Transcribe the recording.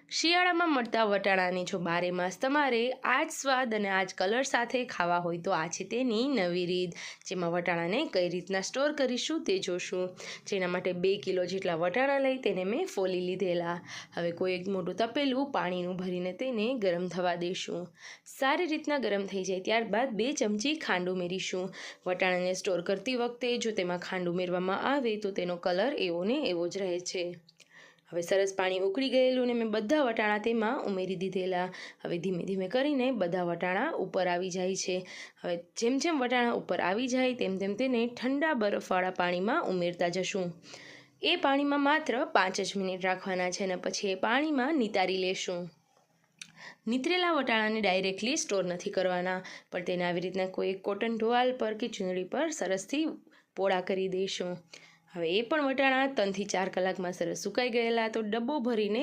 શિયાળામાં મળતા વટાણાની જો બારેમાસ તમારે આ જ સ્વાદ અને આ જ કલર સાથે ખાવા હોય તો આ છે તેની નવી રીત, જેમાં વટાણાને કઈ રીતના સ્ટોર કરીશું તે જોશું. જેના માટે 2 કિલો જેટલા વટાણા લઈ તેને મેં ફોલી લીધેલા. હવે કોઈ એક મોટું તપેલું પાણીનું ભરીને તેને ગરમ થવા દઈશું. સારી રીતના ગરમ થઈ જાય ત્યારબાદ 2 ચમચી ખાંડ ઉમેરીશું. વટાણાને સ્ટોર કરતી વખતે જો તેમાં ખાંડ ઉમેરવામાં આવે તો તેનો કલર એવો ને એવો જ રહે છે. હવે સરસ પાણી ઉકળી ગયેલું ને મેં બધા વટાણા તેમાં ઉમેરી દીધેલા. હવે ધીમે ધીમે કરીને બધા વટાણા ઉપર આવી જાય છે. હવે જેમ જેમ વટાણા ઉપર આવી જાય તેમ તેમ તેને ઠંડા બરફવાળા પાણીમાં ઉમેરતા જશું. એ પાણીમાં માત્ર 5 જ મિનિટ રાખવાના છે અને પછી એ પાણીમાં નિતારી લેશું. નીતરેલા વટાણાને ડાયરેક્ટલી સ્ટોર નથી કરવાના, પણ તેને આવી રીતના કોઈ કોટન ટુવાલ પર કે ચૂંદડી પર સરસથી પોળા કરી દઈશું. હવે એ પણ વટાણા 3 થી 4 કલાકમાં સરસ સુકાઈ ગયેલા, તો ડબ્બો ભરીને